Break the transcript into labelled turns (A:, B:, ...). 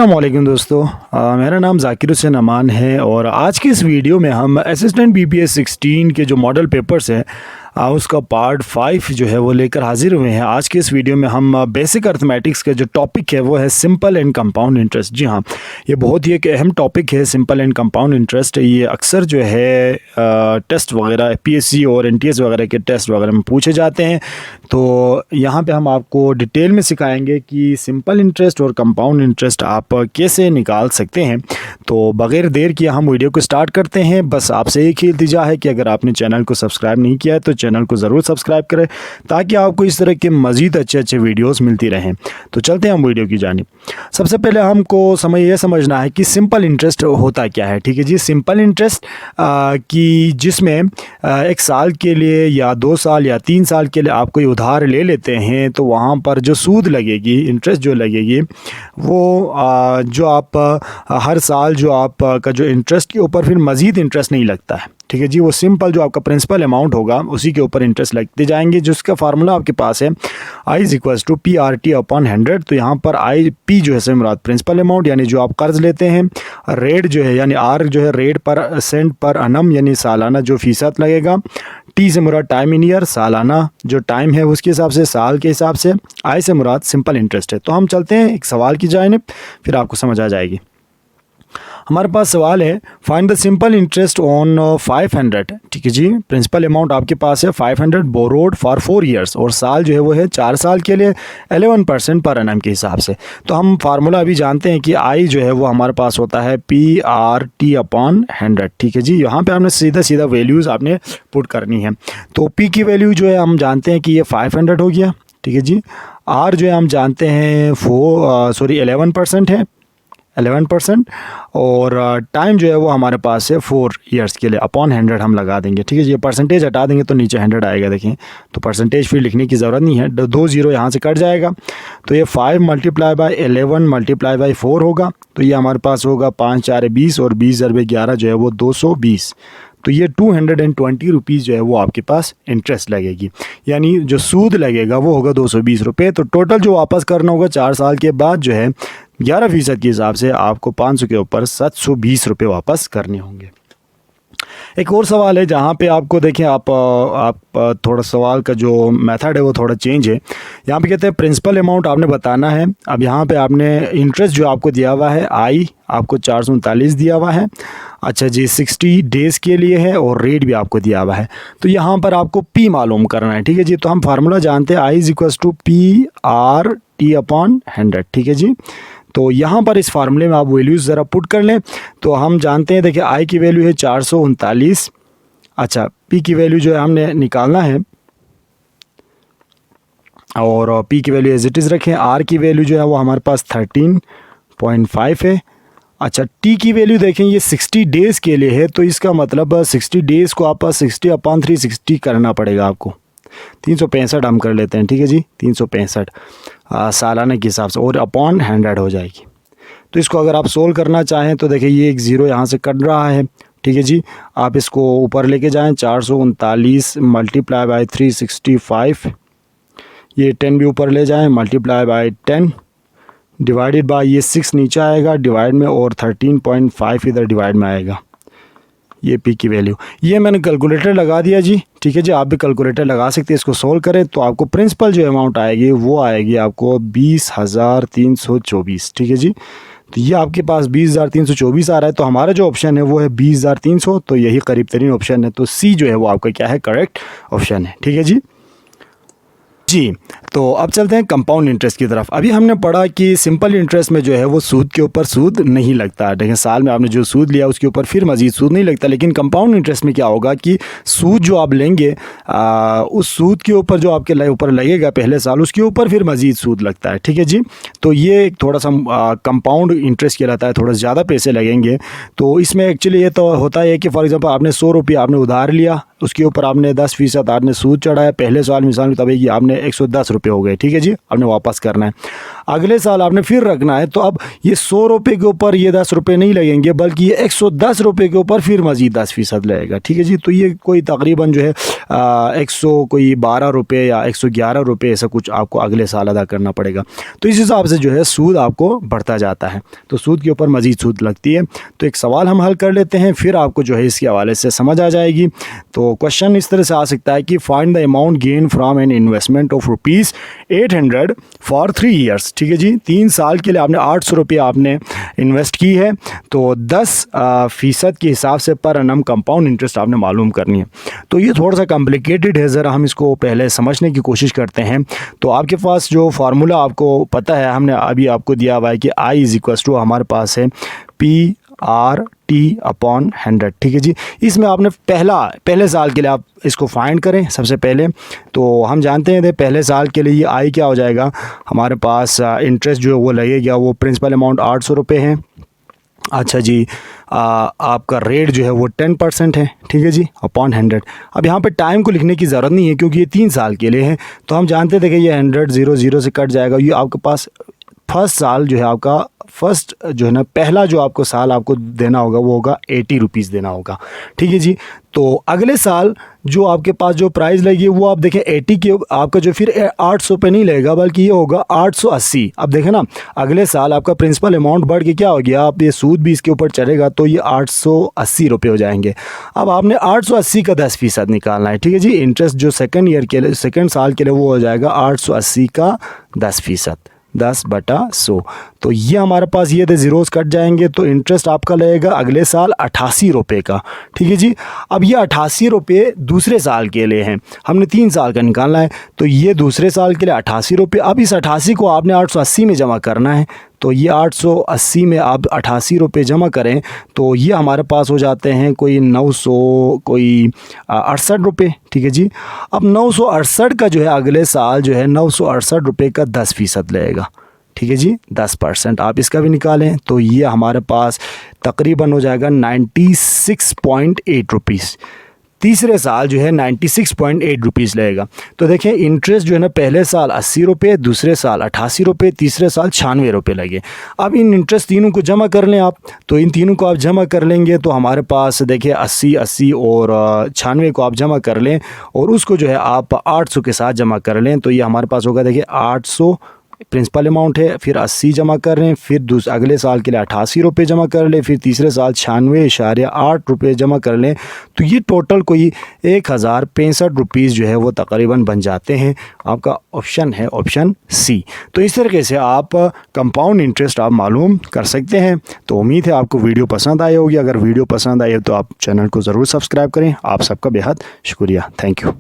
A: अस्सलामुअलैकुम दोस्तों। मेरा नाम ज़ाकिर हुसैन अमान है और आज की इस वीडियो में हम असिस्टेंट BPS 16 के जो मॉडल पेपर्स हैं उसका पार्ट 5 जो है वो लेकर हाजिर हुए हैं। आज के इस वीडियो में हम बेसिक अर्थमेटिक्स का जो टॉपिक है वो है सिंपल एंड कंपाउंड इंटरेस्ट। जी हाँ, ये बहुत ही एक अहम टॉपिक है सिंपल एंड कंपाउंड इंटरेस्ट। ये अक्सर जो है टेस्ट वगैरह PSC और NTS वगैरह के टेस्ट वगैरह में पूछे जाते हैं। तो यहाँ पे हम आपको डिटेल में सिखाएंगे कि सिंपल इंटरेस्ट और कंपाउंड इंटरेस्ट आप कैसे निकाल सकते हैं। तो बग़ैर देर किए हम वीडियो को स्टार्ट करते हैं। बस आपसे एक ही इल्तिजा है कि अगर आपने चैनल को सब्सक्राइब नहीं किया है तो चैनल को ज़रूर सब्सक्राइब करें ताकि आपको इस तरह के मज़ीद अच्छे वीडियोस मिलती रहें। तो चलते हैं हम वीडियो की जानिब। सबसे पहले हमको समझना है कि सिंपल इंटरेस्ट होता क्या है। ठीक है जी, सिंपल इंटरेस्ट कि जिसमें 1 साल के लिए या 2 साल या 3 साल के लिए आप कोई उधार ले लेते हैं तो वहाँ पर जो सूद लगेगी, इंटरेस्ट जो लगेगी वो जो आप हर साल जो आपका जो इंटरेस्ट के ऊपर फिर मज़ीद इंटरेस्ट नहीं लगता है। ठीक है जी, वो सिंपल जो आपका प्रिंसिपल अमाउंट होगा उसी के ऊपर इंटरेस्ट लगते जाएंगे। जिसका फार्मूला आपके पास है I = PRT/100। तो यहाँ पर IP जो है से मुराद प्रिंसिपल अमाउंट यानी जो आप कर्ज लेते हैं, रेट जो है यानी R जो है रेट पर सेंट पर अनम यानी सालाना जो फ़ीसद लगेगा, T से मुराद टाइम इन ईयर सालाना जो टाइम है उसके हिसाब से साल के हिसाब से, I से मुराद सिंपल इंटरेस्ट है। तो हम चलते हैं एक सवाल की जानिब, फिर आपको समझ आ जाएगी। हमारे पास सवाल है find the simple interest on 500। ठीक है जी, प्रिंसिपल अमाउंट आपके पास है 500 बोरोड फॉर 4 ईयर्स और साल जो है वो है 4 साल के लिए 11% पर एनम के हिसाब से। तो हम फार्मूला अभी जानते हैं कि I जो है वो हमारे पास होता है PRT/100। ठीक है जी, यहाँ पे आपने सीधा वैल्यूज़ आपने पुट करनी है। तो P की वैल्यू जो है हम जानते हैं कि ये 500 हो गया। ठीक है जी, R जो है हम जानते हैं 11% है 11% और टाइम जो है वो हमारे पास है 4 ईयर्स के लिए अपॉन 100 हम लगा देंगे। ठीक है जी, ये परसेंटेज हटा देंगे तो नीचे 100 आएगा। देखें तो परसेंटेज फिर लिखने की ज़रूरत नहीं है, 2 ज़ीरो यहाँ से कट जाएगा। तो ये 5 × 11 × 4 होगा। तो ये हमारे पास होगा 5 × 4 = 20 और 20 × 11 जो है वो 220। तो ये 220 रुपीज़ जो है वो आपके पास इंटरेस्ट लगेगी, यानी जो सूद लगेगा वो होगा 220 रुपये। तो टोटल जो वापस करना होगा 4 साल के बाद जो है 11% के हिसाब से आपको 500 के ऊपर 720 रुपये वापस करने होंगे। एक और सवाल है जहाँ पे आपको देखें आप थोड़ा सवाल का जो मेथड है वो थोड़ा चेंज है। यहाँ पे कहते हैं प्रिंसिपल अमाउंट आपने बताना है। अब यहाँ पे आपने इंटरेस्ट जो आपको दिया हुआ है I आपको 439 दिया हुआ है। अच्छा जी, 60 डेज़ के लिए है और रेट भी आपको दिया हुआ है। तो यहाँ पर आपको P मालूम करना है। ठीक है जी, तो हम फार्मूला जानते हैं I = PRT/100। ठीक है जी, तो यहाँ पर इस फार्मूले में आप वैल्यूज़ ज़रा पुट कर लें। तो हम जानते हैं, देखिए I की वैल्यू है 439। अच्छा, P की वैल्यू जो है हमने निकालना है और P की वैल्यू एज इट इज़ रखें। R की वैल्यू जो है वो हमारे पास 13.5 है। अच्छा, T की वैल्यू देखें ये 60 डेज़ के लिए है। तो इसका मतलब 60 डेज़ को आप 60/360 करना पड़ेगा आपको। 365 हम कर लेते हैं। ठीक है जी, 365 सालाना के हिसाब से और अपॉन 100 हो जाएगी। तो इसको अगर आप सोल्व करना चाहें तो देखिए ये एक ज़ीरो यहाँ से कट रहा है। ठीक है जी, आप इसको ऊपर लेके जाएं 439 × 365, ये 10 भी ऊपर ले जाएं × 10 डिवाइडेड बाय ये 6 नीचे आएगा डिवाइड में और 13.5 इधर डिवाइड में आएगा। ये P की वैल्यू ये मैंने कैलकुलेटर लगा दिया जी। ठीक है जी, आप भी कैलकुलेटर लगा सकते हैं। इसको सोल्व करें तो आपको प्रिंसिपल जो अमाउंट आएगी वो आएगी आपको 20,324। ठीक है जी, तो ये आपके पास 20,324 आ रहा है। तो हमारा जो ऑप्शन है वो है 20,300। तो यही करीब तरीन ऑप्शन है। तो C जो है वो आपका क्या है, करेक्ट ऑप्शन है। ठीक है जी। तो अब चलते हैं कंपाउंड इंटरेस्ट की तरफ। अभी हमने पढ़ा कि सिंपल इंटरेस्ट में जो है वो सूद के ऊपर सूद नहीं लगता। देखिए साल में आपने जो सूद लिया उसके ऊपर फिर मज़ीद सूद नहीं लगता। लेकिन कंपाउंड इंटरेस्ट में क्या होगा कि सूद जो आप लेंगे उस सूद के ऊपर जो आपके ऊपर लगेगा पहले साल उसके ऊपर फिर मज़ीद सूद लगता है। ठीक है जी, तो ये थोड़ा सा कंपाउंड इंटरेस्ट कहलाता है, थोड़ा ज़्यादा पैसे लगेंगे। तो इसमें एक्चुअली ये तो होता है कि फॉर एग्जांपल आपने 100 रुपये आपने उधार लिया, उसके ऊपर आपने 10% आपने सूद चढ़ाया। पहले साल मिसाल के तभी कि आपने 110 रुपये हो गए। ठीक है जी, आपने वापस करना है। अगले साल आपने फिर रखना है, तो अब ये 100 रुपये के ऊपर ये 10 रुपये नहीं लगेंगे, बल्कि ये 110 रुपये के ऊपर फिर मज़ीद 10% लगेगा। ठीक है जी, तो ये कोई तकरीबन जो है 112 रुपये या 111 रुपये ऐसा कुछ आपको अगले साल अदा करना पड़ेगा। तो इस हिसाब से जो है सूद आपको बढ़ता जाता है, तो सूद के ऊपर मज़ीद सूद लगती है। तो एक सवाल हम हल कर लेते हैं, फिर आपको जो है इसके हवाले से समझ आ जाएगी। तो क्वेश्चन इस तरह से आ सकता है कि find the amount gain from an investment of ₹800 for 3 years. ठीक है जी, 3 साल के लिए आपने 800 रुपये आपने इन्वेस्ट की है, तो 10% के हिसाब से पर एनम कंपाउंड इंटरेस्ट आपने मालूम करनी है। तो ये थोड़ा सा कॉम्प्लिकेटेड है, ज़रा हम इसको पहले समझने की कोशिश करते हैं। तो आपके पास जो फार्मूला आपको पता है, हमने अभी आपको दिया हुआ है कि I हमारे पास है PRT/100। ठीक है जी, इसमें आपने पहले साल के लिए आप इसको फाइंड करें सबसे पहले। तो हम जानते हैं पहले साल के लिए ये आई क्या हो जाएगा, हमारे पास इंटरेस्ट जो है वो लगेगा, वो प्रिंसिपल अमाउंट 800 रुपये है। अच्छा जी, आपका रेट जो है वो 10% है। ठीक है जी, अपॉन 100। अब यहाँ पे टाइम को लिखने की ज़रूरत नहीं है क्योंकि ये 3 साल के लिए है, तो हम जानते थे कि ये 100 0 से कट जाएगा। ये आपके पास फर्स्ट साल जो है आपका फर्स्ट जो है ना, पहला जो आपको साल आपको देना होगा वो होगा 80 रुपीज़ देना होगा। ठीक है जी, तो अगले साल जो आपके पास जो प्राइस लगेगी वो आप देखें 80 के आपका जो फिर 800 पे नहीं लगेगा, बल्कि ये होगा 880। अब देखें ना, अगले साल आपका प्रिंसिपल अमाउंट बढ़ के क्या हो गया, आप ये सूद भी इसके ऊपर चढ़ेगा, तो ये 880 रुपये हो जाएंगे। अब आपने 880 का 10% निकालना है। ठीक है जी, इंटरेस्ट जो सेकेंड साल के लिए वो हो जाएगा 880 का 10%, 10/100। तो ये हमारे पास ये थे ज़ीरोज़ कट जाएंगे, तो इंटरेस्ट आपका लगेगा अगले साल 88 रुपये का। ठीक है जी, अब ये 88 रुपये दूसरे साल के लिए हैं, हमने 3 साल का निकालना है, तो ये दूसरे साल के लिए 88 रुपये। अब इस 88 को आपने 880 में जमा करना है, तो ये 880 में आप 88 रुपये जमा करें तो ये हमारे पास हो जाते हैं कोई 968 रुपये। ठीक है जी, अब 968 का जो है अगले साल जो है 968 रुपये का 10% लगेगा। ठीक है जी, 10% आप इसका भी निकालें तो ये हमारे पास तकरीबन हो जाएगा 96.8 रुपीज़। तीसरे साल जो है 96.8 रुपीज़ लगेगा। तो देखें इंटरेस्ट जो है ना, पहले साल 80 रुपये, दूसरे साल 88 रुपये, तीसरे साल 96 रुपये लगे। अब इन इंटरेस्ट तीनों को जमा कर लें आप, तो इन तीनों को आप जमा कर लेंगे तो हमारे पास देखिए 80 और 96 को आप जमा कर लें और उसको जो है आप 800 के साथ जमा कर लें, तो ये हमारे पास होगा देखिए 800 प्रिंसिपल अमाउंट है, फिर 80 जमा कर रहे हैं, फिर अगले साल के लिए 88 रुपये जमा कर लें, फिर तीसरे साल 96.8 रुपये जमा कर लें, तो ये टोटल कोई 1065 रुपीज़ जो है वो तकरीबन बन जाते हैं। आपका ऑप्शन है ऑप्शन सी। तो इस तरीके से आप कंपाउंड इंटरेस्ट आप मालूम कर सकते हैं। तो उम्मीद है आपको वीडियो पसंद आई होगी। अगर वीडियो पसंद आई है तो आप चैनल को ज़रूर सब्सक्राइब करें। आप सबका बेहद शुक्रिया। Thank you.